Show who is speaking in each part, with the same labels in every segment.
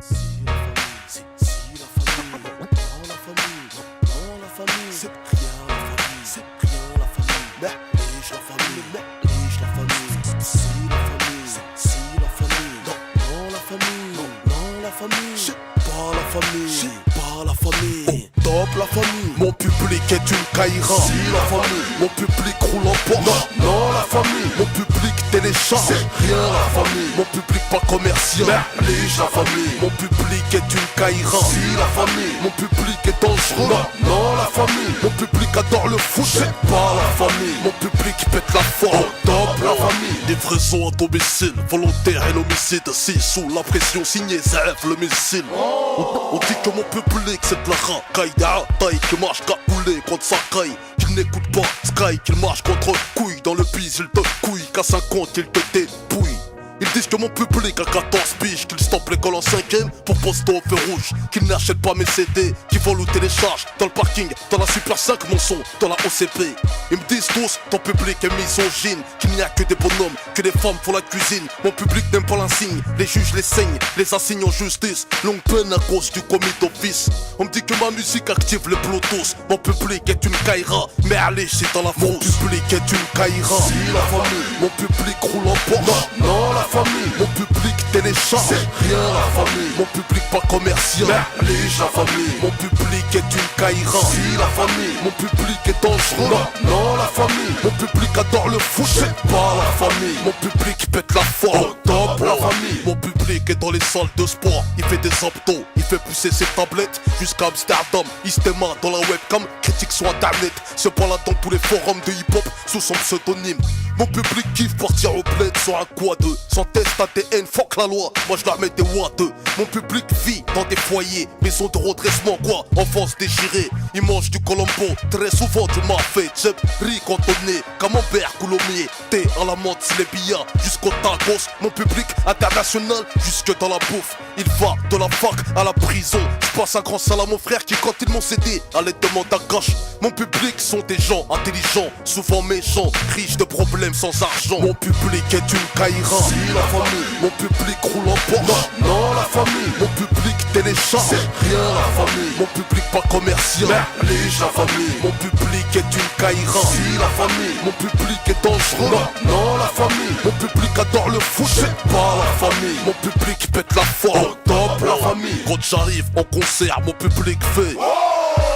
Speaker 1: Si la famille, si la famille, dans la famille, dans la famille, c'est rien la famille, c'est rien la famille, riche la famille, riche la famille, si la famille, si la famille, dans la famille, dans la famille, c'est pas la famille, c'est pas la famille, top la famille, mon public est une caïra, si la famille, mon public roule en Porsche, non la famille, mon public télécharge, c'est rien la famille, mon public pas commercial, riche la famille, mon public est une caïra, si la famille, mon public est dangereux, non la famille, mon public adore le foot, c'est pas la famille, mon public pète la forme, top la famille, livraison à domicile, volontaire et l'homicide, si sous la pression signé Zef le missile. On dit que mon public c'est de la racaille, taille qui marche capoulé contre sa caille, qu'il n'écoute pas Sky, qu'il marche contre couille, dans le bise il te couille, qu'à 50 il te dépouille. Ils disent que mon public a 14 piges, qu'il stoppe l'école en 5ème pour poster au feu rouge, qu'il n'achète pas mes CD, qu'il vole ou télécharge dans le parking, dans la Super 5 mon son, dans la OCP. Ils me disent tous, ton public est misogyne, qu'il n'y a que des bonhommes, que des femmes font la cuisine. Mon public n'aime pas l'insigne, les juges les saignent, les assignent en justice, longue peine à cause du commis d'office. On me dit que ma musique active les Bluetooth, mon public est une caïra, mais allez c'est dans la fosse. Mon public est une caïra, si la famille, mon public roule en Porsche, non la famille, mon public télécharge, c'est rien la famille, mon public pas commercial, riche la famille, mon public est une caïra, si la famille, mon public est dangereux, non la famille, mon public adore le foot, c'est pas la famille, mon public pète la forme, top la famille, mon public est dans les salles de sport, il fait des abdos, il fait pousser ses tablettes jusqu'à Amsterdam, il se démarre dans la webcam, critique sur internet, se balade dans tous les forums de hip-hop sous son pseudonyme. Mon public kiffe partir au bled sur un quad, sans test ADN, fuck la loi, moi je la mets des watts. Mon public vit dans des foyers, maison de redressement quoi, enfance déchirée. Il mange du colombo, très souvent du mafé, Jeb, riz cantonné, camembert, coulommier, thé à la menthe, les billards, jusqu'au tacos. Mon public international, jusque dans la bouffe. Il va de la fac à la prison. Je passe un grand salam à mon frère qui quand ils m'ont cédé allait demander à gauche. Mon public sont des gens intelligents, souvent méchants, riches de problèmes sans argent. Mon public est une caïra, si la famille, mon public roule en Porsche, non la famille, mon public télécharge, c'est rien la famille, mon public pas commercial, riche la famille, mon public est une caïra, si la famille, mon public est dangereux, non la famille, mon public adore le foot, c'est pas la famille, mon public pète la forme, top la famille. Quand j'arrive en concert, mon public fait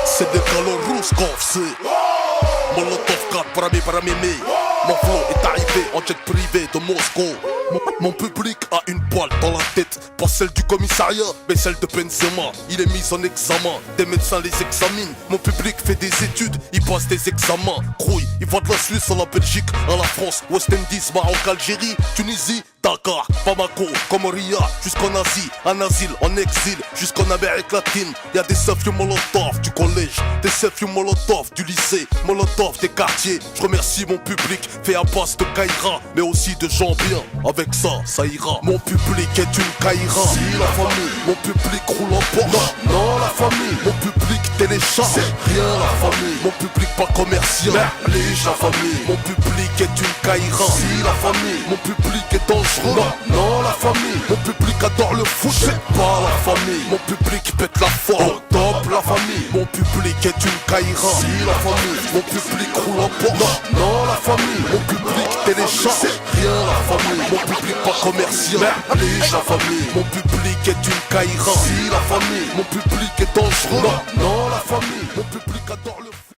Speaker 1: c'est des calors rousses qu'on fait. Molotov 4 para mémé. Mon flow est arrivé en jet privé de Moscou. Mon public a une balle dans la tête, pas celle du commissariat, mais celle de Benzema. Il est mis en examen, des médecins les examinent. Mon public fait des études, il passe des examens. Crouille, il va de la Suisse à la Belgique, à la France, West Indies, Maroc, Algérie, Tunisie, Dakar, Bamako, Comoria, jusqu'en Asie, en asile, en exil, jusqu'en Amérique latine. Y'a des selfies Molotov du collège, des selfies Molotov du lycée, Molotov des quartiers. Je remercie mon public, fait à base de caïra, mais aussi de gens bien. Avec ça, ça ira. Mon public est une caïra, si la famille, mon public roule en Porsche, non la famille, mon public télécharge, c'est rien la famille, mon public pas commercial, riche la famille, mon public est une caïra, si la famille, mon public est dangereux, non la famille, mon public adore le foot, c'est pas la famille, mon public pète la forme, top la famille, mon public est une caïra, si la famille, mon public roule en Porsche, non la famille, mon public télécharge, c'est rien la famille, mon public pas commercial, riche la famille, mon public est une caïra, si la famille, mon public est dangereux, non la famille, mon public